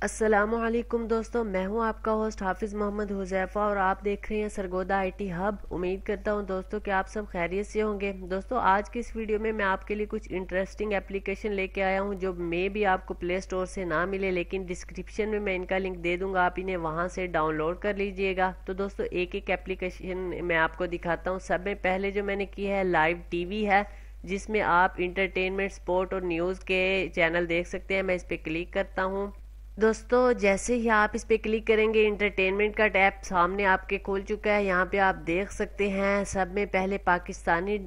अस्सलामुअलैकुम दोस्तों, मैं हूं आपका होस्ट हाफिज़ मोहम्मद हुज़ैफ़ा और आप देख रहे हैं सरगोदा आईटी हब। उम्मीद करता हूं दोस्तों कि आप सब खैरियत से होंगे। दोस्तों, आज की इस वीडियो में मैं आपके लिए कुछ इंटरेस्टिंग एप्लीकेशन लेके आया हूं जो मे भी आपको प्ले स्टोर से ना मिले, लेकिन डिस्क्रिप्शन में मैं इनका लिंक दे दूंगा, आप इन्हें वहां से डाउनलोड कर लीजिएगा। तो दोस्तों, एक एक एप्लीकेशन मैं आपको दिखाता हूँ। सब में पहले जो मैंने की है लाइव टीवी है, जिसमें आप इंटरटेनमेंट, स्पोर्ट और न्यूज़ के चैनल देख सकते हैं। मैं इस पर क्लिक करता हूँ। दोस्तों, जैसे ही आप इस पे क्लिक करेंगे इंटरटेनमेंट का टैब सामने आपके खुल चुका है। यहाँ पे आप देख सकते हैं सब में पहले पाकिस्तानी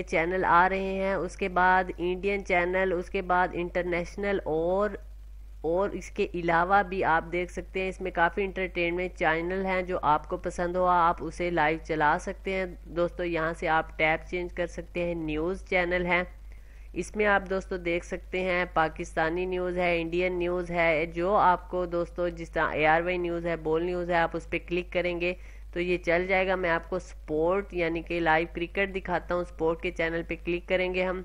चैनल आ रहे हैं, उसके बाद इंडियन चैनल, उसके बाद इंटरनेशनल और इसके अलावा भी आप देख सकते हैं इसमें काफ़ी इंटरटेनमेंट चैनल हैं। जो आपको पसंद हो आप उसे लाइव चला सकते हैं। दोस्तों, यहाँ से आप टैब चेंज कर सकते हैं। न्यूज़ चैनल है, इसमें आप दोस्तों देख सकते हैं पाकिस्तानी न्यूज़ है, इंडियन न्यूज़ है। जो आपको दोस्तों जिस तरह ARY न्यूज़ है, बोल न्यूज़ है, आप उस पर क्लिक करेंगे तो ये चल जाएगा। मैं आपको स्पोर्ट यानी कि लाइव क्रिकेट दिखाता हूँ। स्पोर्ट के चैनल पे क्लिक करेंगे हम।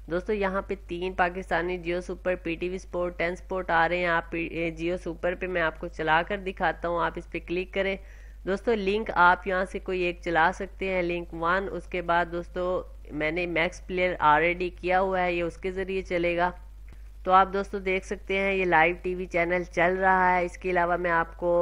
दोस्तों, यहाँ पे 3 पाकिस्तानी जियो सुपर, PTV स्पोर्ट, 10 स्पोर्ट आ रहे हैं। आप जियो सुपर पे मैं आपको चला कर दिखाता हूँ, आप इस पर क्लिक करें। दोस्तों, लिंक आप यहाँ से कोई एक चला सकते हैं, लिंक 1। उसके बाद दोस्तों मैंने मैक्स प्लेयर ऑलरेडी किया हुआ है, ये उसके ज़रिए चलेगा। तो आप दोस्तों देख सकते हैं ये लाइव टीवी चैनल चल रहा है। इसके अलावा मैं आपको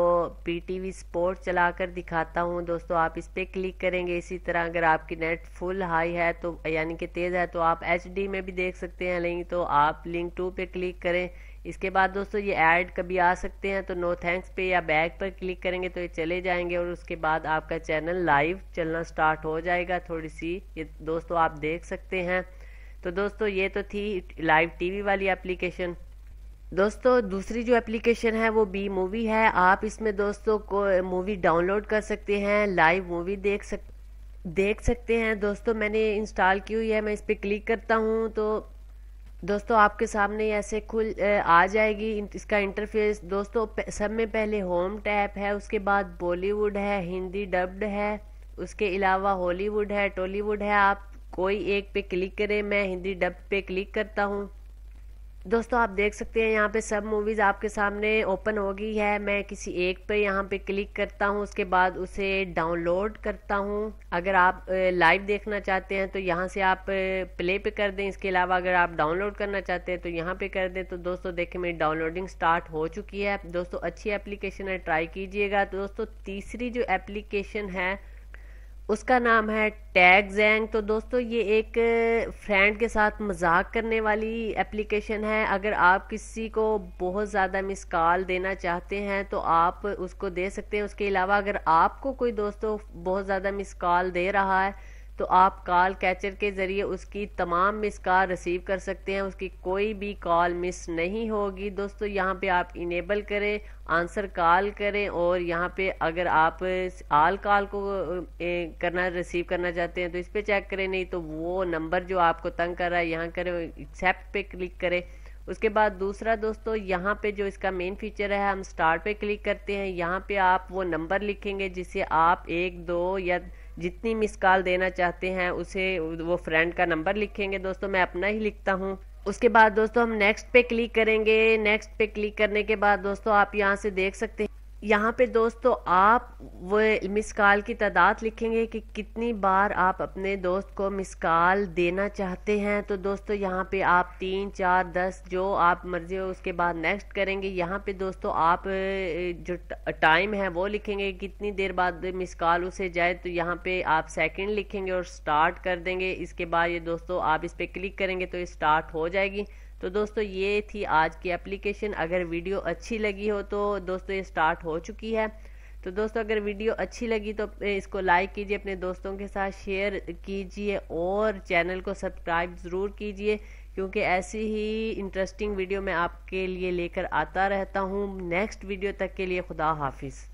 PTV स्पोर्ट चला कर दिखाता हूँ। दोस्तों, आप इस पर क्लिक करेंगे। इसी तरह अगर आपकी नेट फुल हाई है तो यानी कि तेज़ है तो आप HD में भी देख सकते हैं, नहीं तो आप लिंक 2 पे क्लिक करें। इसके बाद दोस्तों ये ऐड कभी आ सकते हैं, तो नो थैंक्स पे या बैक पर क्लिक करेंगे तो ये चले जाएंगे और उसके बाद आपका चैनल लाइव चलना स्टार्ट हो जाएगा। थोड़ी सी ये दोस्तों आप देख सकते हैं। तो दोस्तों, ये तो थी लाइव टीवी वाली एप्लीकेशन। दोस्तों, दूसरी जो एप्लीकेशन है वो बी मूवी है। आप इसमें दोस्तों को मूवी डाउनलोड कर सकते हैं, लाइव मूवी देख सकते हैं। दोस्तों, मैंने इंस्टॉल की हुई है, मैं इस पर क्लिक करता हूँ तो दोस्तों आपके सामने ऐसे आ जाएगी इसका इंटरफेस। दोस्तों, सब में पहले होम टैब है, उसके बाद बॉलीवुड है, हिंदी डब्ड है, उसके अलावा हॉलीवुड है, टॉलीवुड है। आप कोई एक पे क्लिक करें। मैं हिंदी डब पे क्लिक करता हूँ। दोस्तों, आप देख सकते हैं यहाँ पे सब मूवीज़ आपके सामने ओपन हो गई है। मैं किसी एक पे यहाँ पे क्लिक करता हूँ, उसके बाद उसे डाउनलोड करता हूँ। अगर आप लाइव देखना चाहते हैं तो यहाँ से आप प्ले पे कर दें। इसके अलावा अगर आप डाउनलोड करना चाहते हैं तो यहाँ पे कर दें। तो दोस्तों देखें, मेरी डाउनलोडिंग स्टार्ट हो चुकी है। दोस्तों, अच्छी एप्लीकेशन है, ट्राई कीजिएगा। तो दोस्तों, तीसरी जो एप्लीकेशन है उसका नाम है टैगजैंग। तो दोस्तों, ये एक फ्रेंड के साथ मजाक करने वाली एप्लीकेशन है। अगर आप किसी को बहुत ज़्यादा मिस कॉल देना चाहते हैं तो आप उसको दे सकते हैं। उसके अलावा अगर आपको कोई दोस्तों बहुत ज़्यादा मिस कॉल दे रहा है तो आप कॉल कैचर के ज़रिए उसकी तमाम मिस कॉल रिसीव कर सकते हैं, उसकी कोई भी कॉल मिस नहीं होगी। दोस्तों, यहाँ पे आप इनेबल करें, आंसर कॉल करें, और यहाँ पे अगर आप आल कॉल को करना रिसीव करना चाहते हैं तो इस पर चेक करें, नहीं तो वो नंबर जो आपको तंग कर रहा है यहाँ करें, एक्सेप्ट पे क्लिक करें। उसके बाद दूसरा दोस्तों, यहाँ पे जो इसका मेन फीचर है, हम स्टार्ट पे क्लिक करते हैं। यहाँ पे आप वो नंबर लिखेंगे जिसे आप 1, 2 या जितनी मिस कॉल देना चाहते हैं उसे वो फ्रेंड का नंबर लिखेंगे। दोस्तों, मैं अपना ही लिखता हूँ। उसके बाद दोस्तों हम नेक्स्ट पे क्लिक करेंगे। नेक्स्ट पे क्लिक करने के बाद दोस्तों आप यहाँ से देख सकते हैं, यहाँ पे दोस्तों आप वो मिस कॉल की तादाद लिखेंगे कि कितनी बार आप अपने दोस्त को मिस कॉल देना चाहते हैं। तो दोस्तों, यहाँ पे आप 3, 4, 10 जो आप मर्जी हो। उसके बाद नेक्स्ट करेंगे। यहाँ पे दोस्तों आप जो टाइम है वो लिखेंगे, कितनी देर बाद मिस कॉल उसे जाए। तो यहाँ पे आप सेकंड लिखेंगे और स्टार्ट कर देंगे। इसके बाद ये दोस्तों आप इस पर क्लिक करेंगे तो ये स्टार्ट हो जाएगी। तो दोस्तों, ये थी आज की एप्लीकेशन। अगर वीडियो अच्छी लगी हो तो दोस्तों ये स्टार्ट हो चुकी है। तो दोस्तों, अगर वीडियो अच्छी लगी तो इसको लाइक कीजिए, अपने दोस्तों के साथ शेयर कीजिए और चैनल को सब्सक्राइब ज़रूर कीजिए, क्योंकि ऐसी ही इंटरेस्टिंग वीडियो मैं आपके लिए लेकर आता रहता हूँ। नेक्स्ट वीडियो तक के लिए खुदा हाफिज़।